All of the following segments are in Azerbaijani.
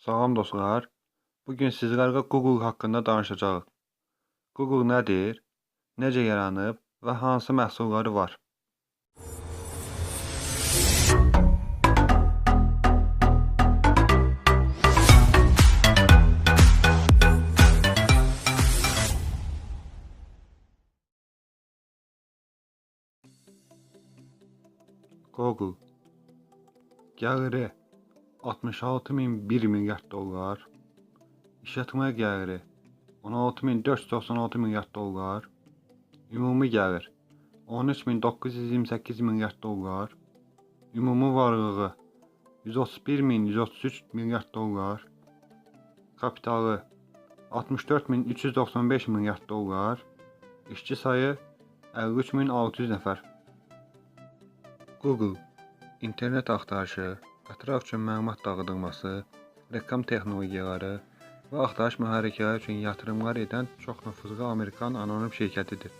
Salam dostlar. Bugün sizlərlə Google haqqında danışacağıq. Google nədir, necə yaranıb və hansı məhsulları var? Google gəliri 66.001 milyard dollar, işletmə gəliri 16.496 milyard dollar, ümumi gəlir 13.928 milyard dollar, ümumi varlığı 131.133 milyard dollar, kapitalı 64.395 milyard dollar, işçi sayı 53.600 nəfər. Google internet axtarışı, ətraf üçün məlumat dağıdılması, reklam texnologiyaları və axtarış mühərrikləri üçün yatırımlar edən çox nüfuzlu Amerikan anonim şirkətidir.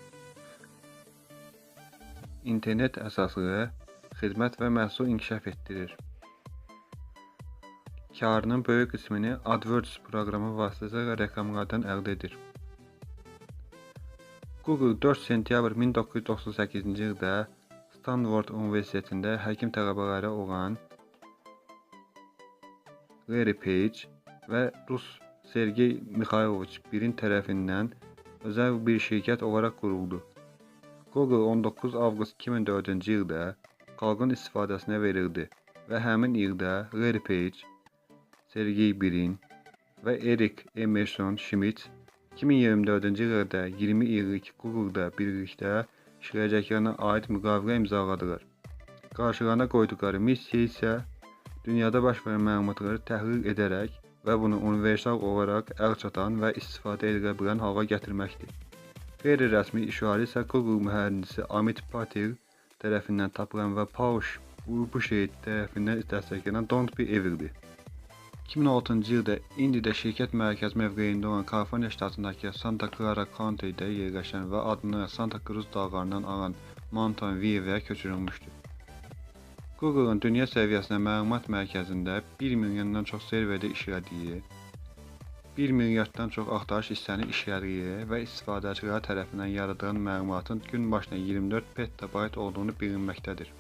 İnternet əsaslı xidmət və məhsul inkişaf etdirir. Karının böyük qismini AdWords proqramı vasitəsilə reklamlardan əldə edir. Google 4 sentyabr 1998-ci ildə Stanford Universitetində həkim tələbələri olan Larry Page və Rus Sergey Mixayloviç Birin tərəfindən özəl bir şirkət olaraq quruldu. Google 19 avqust 2004-cü ildə xalqın istifadəsinə verildi və həmin ildə Larry Page, Sergey Brin və Eric Emerson Schmidt 2024-cü ildə 20 illik Google-da birlikdə işləyəcəklərinə aid müqavilə imzaladılar. Qarşılarına qoyduqları missiya isə dünyada baş verən məlumatları təhlil edərək və bunu universal olaraq əlçatan və istifadə edilə bilən hala gətirməkdir. Qeyri-rəsmi işarə isə Google mühəndisi Amit Patel tərəfindən tapılan və Paush Buşey tərəfindən dəstəklənən Don't Be Evil'dir. 2006-cı ildə İndidə şirkət mərkəzi mövqeyində olan Kaliforniya ştatındakı Santa Clara County-də yerləşən və adını Santa Cruz dağlarından alan Mountain View-ə köçürülmüşdür. Google-un dünya səviyyəsində məlumat mərkəzində 1 milyondan çox serverdə işlədiyi, 1 milyarddan çox axtarış hissəni işlədiyi və istifadəçilər tərəfindən yaradılan məlumatın gün başına 24 petabayt olduğunu bilinməkdədir.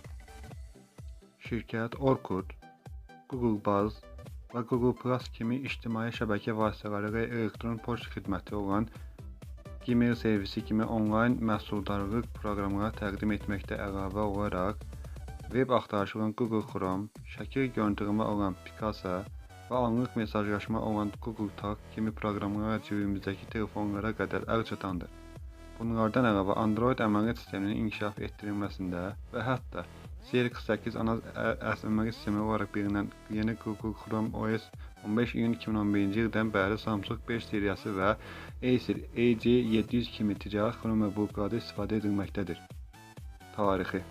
Şirkət Orkut, Google Buzz və Google Plus kimi ictimai şəbəkə vasitələri ilə elektron poçt xidməti olan Gmail servisi kimi onlayn məhsuldarlıq proqramları təqdim etməkdə əlavə olaraq, web axtarışı olan Google Chrome, şəkil görüntülənmə olan Picasa və anlıq mesajlaşma olan Google Talk kimi proqramlar cibimizdəki telefonlara qədər əlçatandır. Bunlardan əlavə Android əməliyyat sisteminin inkişaf etdirilməsində və hətta C48 ana əməliyyat sistemi olaraq bilinən yeni Google Chrome OS 15 iyun 2011-ci ildən bəri Samsung 5 seriyası və Acer AJ700 kimi ticarət Chromebooklarda istifadə edilməkdədir. Tarixi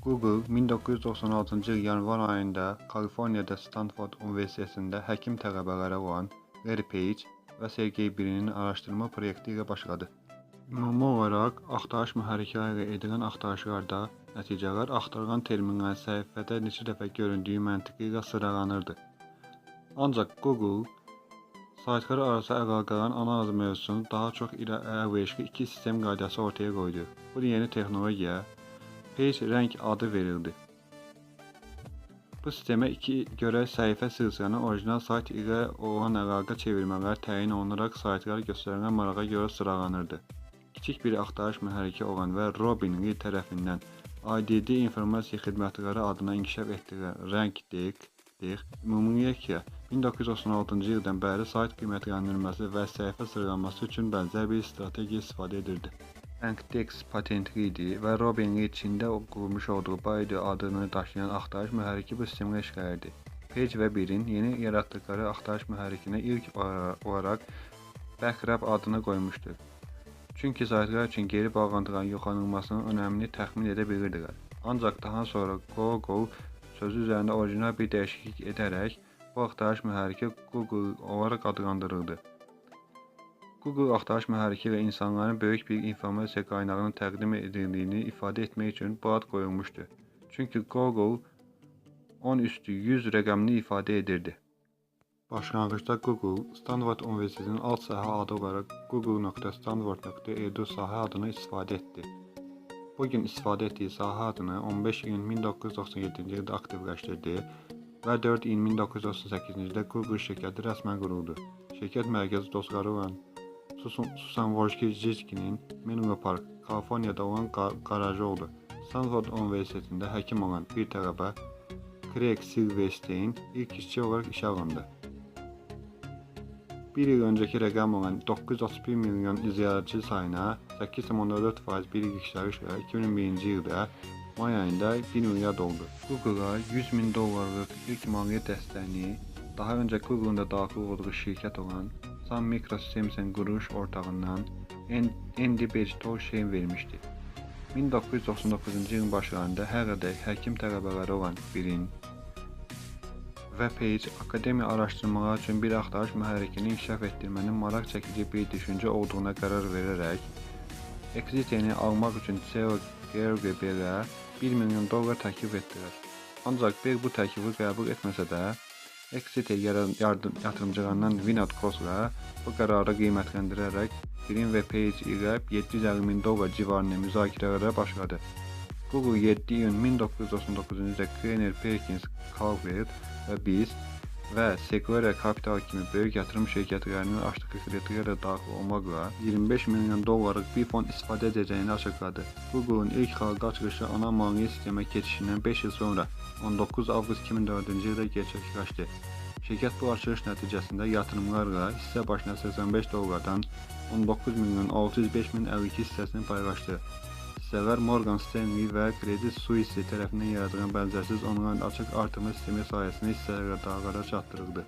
Google 1996-cı il yanvar ayında Kaliforniyada Stanford Universitetində həkim tələbələri olan Larry Page və Sergey Brin'in araşdırma proyekti ilə başladı. Ümumi olaraq, axtarış mühərrikləri ilə edilən axtarışlarda nəticələr axtarılan terminlərin səhifədə neçə dəfə göründüyü məntiqi ilə sıralanırdı. Ancaq Google, saytlar arası əlaqələrin analiz mövzusunu daha çox əlverişli iki sistem qaydası ortaya qoydu. Bu yeni texnologiya PageRank adı verildi. Bu sistemə görə səhifə silsiləsinin orijinal sayt ilə olan əlaqə çevirmələr təyin olunaraq saytlar göstərilən marağa görə sıralanırdı. Kiçik bir axtarış mühərriki olan və Robin Lee tərəfindən IDD informasiya xidmətləri adına inkişaf etdirilən RankDex ümumiyyətlə 1996-cı ildən bəri sayt qiymətləndirilməsi və səhifə sıralanması üçün bənzər bir strategiya istifadə edirdi. RankDex patentli idi və Robin Lee Çində qurmuş olduğu Baidu adını daşıyan axtarış mühərriki bu sistemlə işləyirdi. Page və Birin yeni yaratdıqları axtarış mühərrikinə ilk olaraq Backrub adını qoymuşdur. Çünki saytlar üçün geri bağlantıların yoxlanılmasının önəmini təxmin edə bilirdilər. Ancaq daha sonra Google sözü üzərində orijinal bir dəyişiklik edərək bu axtarış mühərriki Google olaraq adlandırıldı. Google axtarış mühərriki ilə insanların böyük bir informasiya qaynağının təqdim edildiyini ifadə etmək üçün bu ad qoyulmuşdu. Çünki Google 10 üstü 100 rəqəmini ifadə edirdi. Başlanğıcda Google, Stanford Universitetinin alt sahə adı olaraq google.stanford.edu sahə adını istifadə etdi. Bugün istifadə etdiyi sahə adını 15 iyun 1997-ci ildə aktivləşdirdi və 4 iyun 1938-ci ildə Google şirkəti rəsmən quruldu. Şirkət mərkəzi dostları olan Susan Wojcicki'nin Menlo Park, Kaliforniyada olan qarajı oldu. Stanford Universitetində həkim olan bir tələbə Craig Silverstein ilk işçi olaraq işə alındı. Bir il önceki rəqəm olan 931 milyon ziyarətçi sayına 8,4% bir il yüksəlişlə 2001-ci ildə may ayında 1 milyard oldu. Google-a $100 min ilk maliyyə dəstəyini daha öncə Google-un da daxil olduğu şirkət olan Sun Microsystems'in quruluş ortağından Andy Bechtolsheim vermişdi. 1999-cu ilin başlarında hər adək həkim tələbələri olan birin və Page akademiya araşdırmaları üçün bir axtarış mühərrikini inkişaf etdirmənin maraq çəkici bir düşüncə olduğuna qərar verərək, Exiteni almaq üçün CEO Gerber-ə $1 milyon təklif etdilər. Ancaq Bell bu təklifi qəbul etməsə də, Exit yatırımcılarından Vinod Khosla bu qərarı qiymətləndirərək Brin və Page ilə $750 min civarında müzakirələrə başladı. Google 7 iyun 1999-cu ildə Kleiner Perkins, Calvert və Beast və Sequoia Capital kimi böyük yatırım şirkətlərinin açdığı kredilərlə daxil olmaqla $25 milyon bir fond istifadə edəcəyini açıqladı. Google'un ilk xalqa açılışı ana maliyyə sistemə keçişindən 5 il sonra 19 avqust 2004-cü ildə gerçəkləşdi. Şirkət bu açılış nəticəsində yatırımlarla hissə başına $85-dan 19.605.052 hissəsini paylaşdı. Hissələr Morgan Stanley və Credit Suisse tərəfindən yaradılan bənzərsiz onlayn açıq artırma sistemi sayəsində hissələrə dağlara çatdırıldı.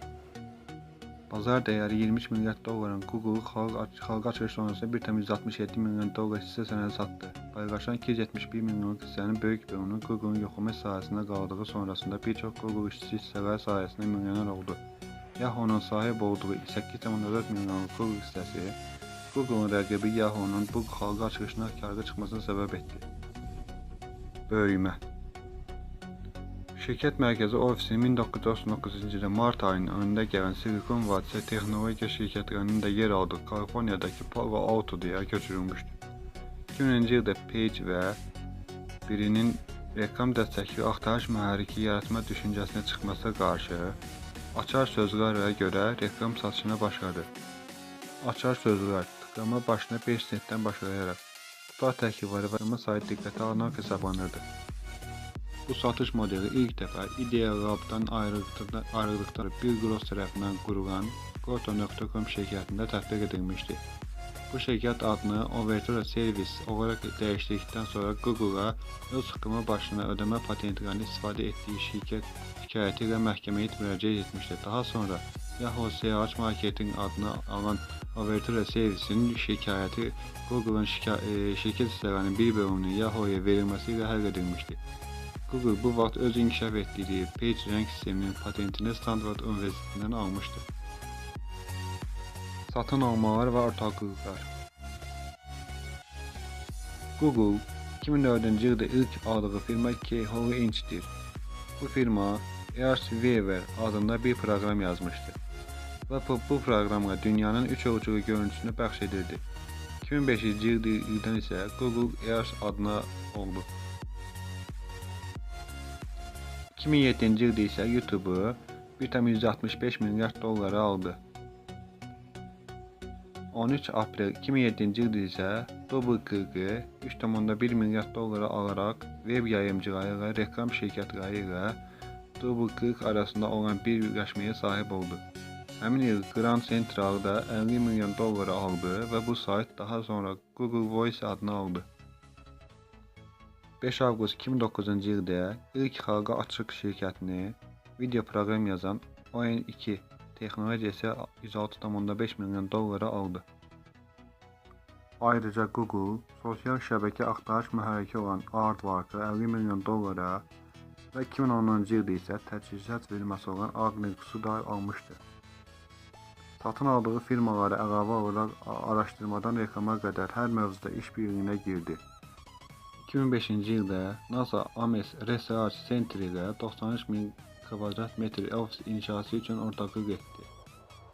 Bazar dəyəri $23 milyard Google xalqa açılış sonrasında $1,167 milyon hissə sənədi satdı. Paylaşılan 271 milyonluq hissənin böyük bölümünün Google'un yoxlama sahəsində qaldığı sonrasında bir çox Google işçisi hissələr sayəsində milyoner oldu. Yahoo'nun sahib olduğu 8,4 milyonluq Google hissəsi Google'un rəqibi Yahoo'nun bu xalqa açılışına karga çıxmasına səbəb etdi. Böyümə. Şirkət mərkəzi ofisini 1999-cu ildə mart ayının önündə gələn Silikon vadisi texnologiya şirkətlərinin də yer aldığı Kaliforniyadakı Palo Alto'ya köçürülmüşdü. 2000-ci ildə Page və birinin reklam dəstəkli axtarış mühərriki yaratma düşüncəsinə çıxmasına qarşı açar sözlərə görə reklam satışına başladı. Açar sözlər tıklama başına 5 sentdən başlayaraq tutar təklifləri və tıklama sayı diqqətə alınan hesablanırdı. Bu satış modeli ilk dəfə Idea Lab'dan ayrıldıqları Bill Gross tərəfindən qurulan Proto.com şirkətində tətbiq edilmişdi. Bu şirkət adını Overture Service olaraq dəyişdirdikdən sonra Google'a öz tıklama başına ödəmə patentlərini istifadə etdiyi şirkət şikayəti ilə məhkəməyə müraciət etmişdi. Daha sonra Yahoo Search Marketing adını alan Overture Service'in şikayəti Google'ın şirkət hissələrinin bir bölümünün Yahoo'ya verilməsi ilə həll edilmişdi. Google bu vaxt öz inkişaf etdiyi Page rəng sisteminin patentini Stanford Universitetindən almışdı. Satın almalar və ortaklıqlar. Google 2004-cü ildə ilk aldığı firma Keyhole Inc.'dir. Bu firma Earthweaver adında bir proqram yazmışdı və bu proqramla dünyanın üç ölçülü görüntüsünü bəxş edirdi. 2005-ci ildən isə Google Earth adına oldu. 2007-ci ildə isə YouTube'u $1,165 milyard aldı. 13 aprel 2007-ci ildə isə DoubleClick'ı $3,1 milyard alaraq web yayımcıları ilə reklam şirkətləri ilə DoubleClick arasında olan bir birləşməyə sahib oldu. Həmin il Grand Central da $50 milyon aldı və bu sayt daha sonra Google Voice adını aldı. 5 avqust 2009-cu ildə ilk xalqa açıq şirkətini video proqram yazan ON2 texnologiyası $106,5 milyon aldı. Ayrıca Google, sosial şəbəkə axtarış mühərriki olan Aardvark'ı $50 milyon və 2010-cu ildə isə təchizat firması olan Agnics'u da almışdı. Satın aldığı firmaları əlavə olaraq araşdırmadan reklama qədər hər mövzuda iş birliyinə girdi. 2005-ci ildə NASA Ames Research Center ilə 93.000 kvadrat metr ofis inşası üçün ortaqlıq etdi.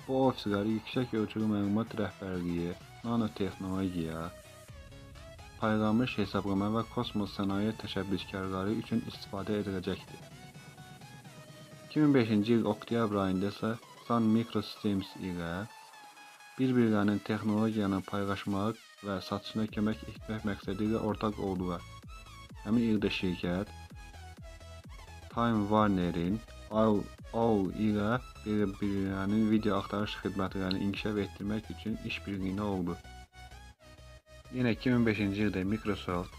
Bu ofislər yüksək ölçülü məlumat rəhbərliyi, nanotexnologiya, paylanmış hesablama və kosmos sənaye təşəbbüskarları üçün istifadə ediləcəkdir. 2005-ci il oktyabr ayında isə Sun Microsystems ilə bir-birlərinin texnologiyanı paylaşmaq və satışına kömək etmək məqsədi ilə ortaq oldular. Həmin ildə şirkət Time Warner'in AOL ilə bir-birlərinin video axtarış xidmətlərini inkişaf etdirmək üçün işbirliyində oldu. Yenə 2005-ci ildə Microsoft,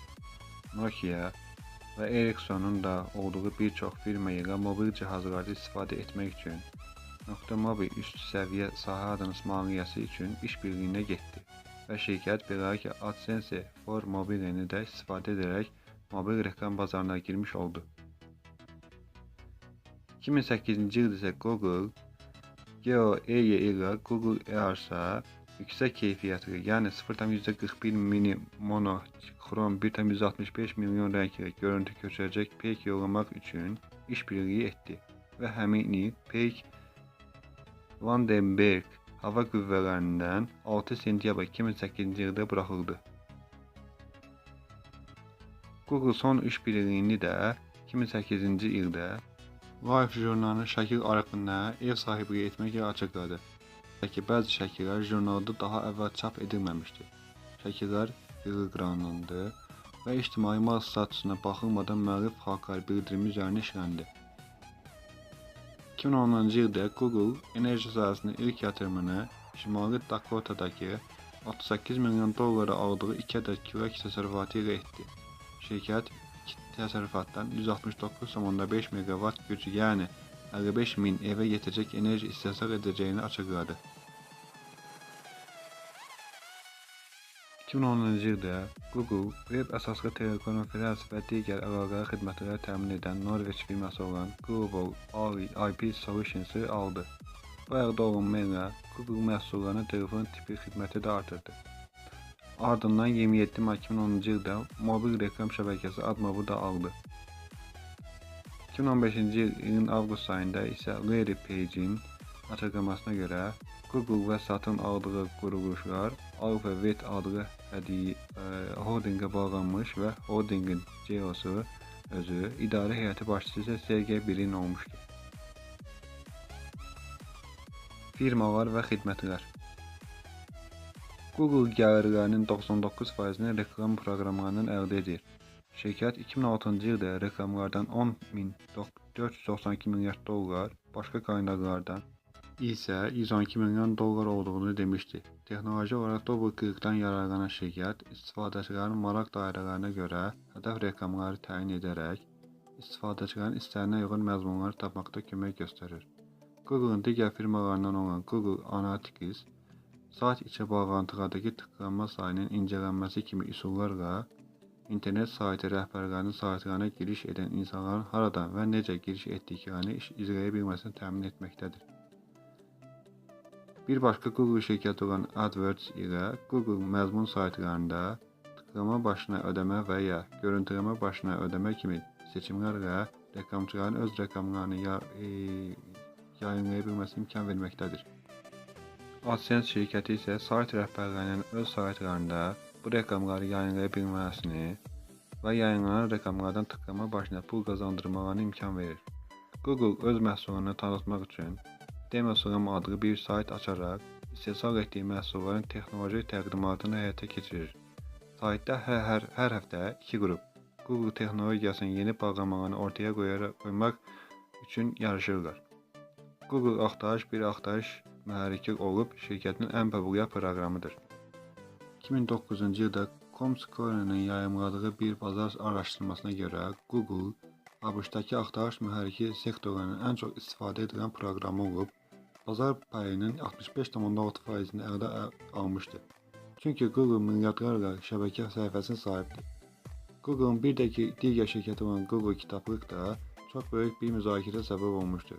Nokia və Ericssonun da olduğu bir çox firma ilə mobil cihazlarda istifadə etmək üçün .mobil üst səviyyə sahə danışmanlıqası üçün işbirliyinə getdi və şirkət beləliklə AdSense for Mobile-ni də istifadə edərək mobil reklam bazarına girmiş oldu. 2008-ci ildə isə Google Geo EY ilə Google Earth-a yüksək keyfiyyətli, yəni 0.41 mini monokrom 1.165 milyon rəng ilə görüntü köçürəcək peyk yollamaq üçün işbirliyi etdi və həmin il peyk Vandenberg hava qüvvələrindən 6 sentyabr 2008-ci ildə buraxıldı. Google son işbirliyini də 2008-ci ildə Life jurnalının şəkil arxivində ev sahibliyi etməklə açıqladı. Ki, bəzi şəkillər jurnalda daha əvvəl çap edilməmişdi. Şəkillər yığıqranlandı və ictimai mal statüsünə baxılmadan müəllif xalqları bildirimi üzərinə işləndi. 2010-cu ildə Google enerji sahəsində ilk yatırımını Şimali Dakotadakı 38 milyon dollara aldığı 2 ədəd külək təsərrüfatı ilə etdi. Şirkət təsərrüfatdan 169,5 megawatt gücü, yəni 55 min evə yetəcək enerji istehsal edəcəyini açıqladı. 2010-cu ildə Google web əsaslı telekonferans və digər əlaqəli xidmətləri təmin edən Norveç firması olan Global IP Solutions-ı aldı. Bu əldə olunmayla Google məhsullarının telefon tipi xidməti də artırdı. Ardından 27 may 2010-cu ildə mobil reklam şəbəkəsi adını da aldı. 2015-ci ilin avqust ayında isə Larry Page'in açıqlamasına görə Google və satın aldığı quruluşlar Alphabet adlı holdinqə bağlanmış və holdinqin CEO-su özü, idarə heyəti başçısı isə Sergey Brin olmuşdur. Firmalar və xidmətlər. Google gəlirlərinin 99%-ni reklam proqramlarından əldə edir. Şirkət 2006-cı ildə reklamlardan 10.492 milyard dollar, başqa qaynaqlardan isə 112 milyon dollar olduğunu demişdi. Texnoloji olaraq double-clickdən yararlanan şirkət istifadəçilərin maraq dairələrinə görə hədəf reklamları təyin edərək istifadəçilərin istəyinə uyğun məzmunları tapmaqda kömək göstərir. Google-un digər firmalarından olan Google Analytics sayt içi bağlantılardakı tıklanma sayının incələnməsi kimi üsullarla internet saytı rəhbərlərinin saytlarına giriş edən insanların haradan və necə giriş etdiklərini izləyə bilməsini təmin etməkdədir. Bir başqa Google şirkəti olan AdWords ilə Google məzmun saytlarında tıklama başına ödəmə və ya görüntüləmə başına ödəmə kimi seçimlərlə reklamçıların öz reklamlarını yayınlaya bilməsi imkan verməkdədir. AdSense şirkəti isə sayt rəhbərlərinin öz saytlarında bu reklamları yayınlaya bilməsini və yayınlanan reklamlardan tıklama başına pul qazandırmalarına imkan verir. Google öz məhsulunu tanıtmaq üçün Demoslam adlı bir sayt açaraq istehsal etdiyi məhsulların texnoloji təqdimatını həyata keçirir. Saytda hər həftə 2 qrup Google texnologiyasının yeni bağlamalarını ortaya qoymaq üçün yarışırlar. Google axtarış bir axtarış mühərriki olub şirkətin ən populyar proqramıdır. 2009-cu ildə Comscore'nin yayımladığı bir bazar araşdırmasına görə Google ABŞ-dakı axtarış mühərriki sektorlarının ən çox istifadə edilən proqramı olub, bazar payının 65,6%-ni əldə almışdı. Çünki Google milyardlarla şəbəkə səhifəsinə sahibdir. Google'un bir də ki, digər şirkəti olan Google Kitablıq da çox böyük bir müzakirə səbəb olmuşdur.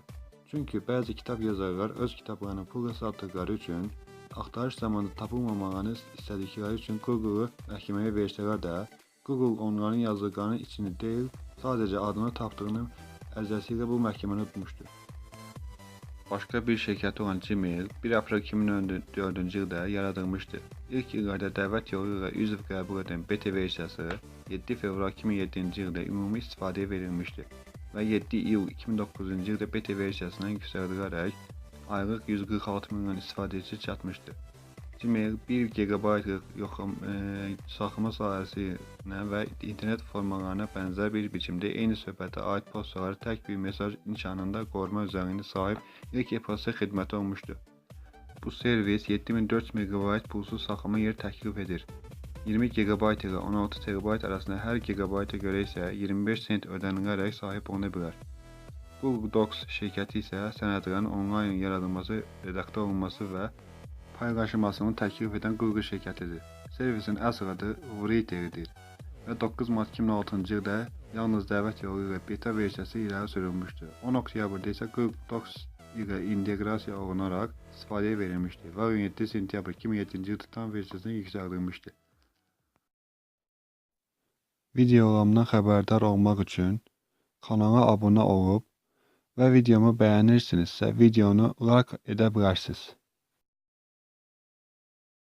Çünki bəzi kitab yazarlar öz kitablarını pulla satdıqları üçün, axtarış zamanı tapılmamalarını istədikləri üçün Google-u məhkəməyə versələr də, Google onların yazdıqlarının içini deyil, sadəcə adını tapdığını ərizəsi ilə bu məhkəməni tutmuşdur. Başqa bir şirkəti olan Gmail 1 aprel 2004-cü ildə yaradılmışdı. İlk illərdə dəvət yolu ilə üzv qəbul edən beta versiyası 7 fevral 2007-ci ildə ümumi istifadəyə verilmişdi və 7 iyul 2009-cu ildə beta versiyasına yüksəldilərək aylıq 146 milyon istifadəçi çatmışdı. Gmail 1 GB saxlama sahəsinə və internet formalarına bənzər bir biçimdə eyni söhbətə aid postaları tək bir mesaj nişanında qoruma özəliyinə sahib ilk e-posta xidməti olmuşdu. Bu servis 7400 MB pulsuz saxlama yeri təklif edir. 20 GB ilə 16 TB arasında hər GB-a görə isə 25 sent ödənilərək sahib oluna bilər. Google Docs şirkəti isə sənədlərin onlayn yaradılması, redaktör olunması və paylaşılmasını təklif edən Google şirkətidir. Servisin əsl adı Writer'dir və 9 mart 2006-cı ildə yalnız dəvət yolu ilə beta versiyası irəli sürülmüşdür. 10 oktyabrda isə Google Docs ilə inteqrasiya olunaraq istifadəyə verilmişdir və 17 sentyabr 2007-ci ildə tam versiyasına yüksəldilmişdir. Videolarımdan xəbərdar olmaq üçün kanala abunə olub və videomu bəyənirsinizsə videonu like edə bilərsiniz.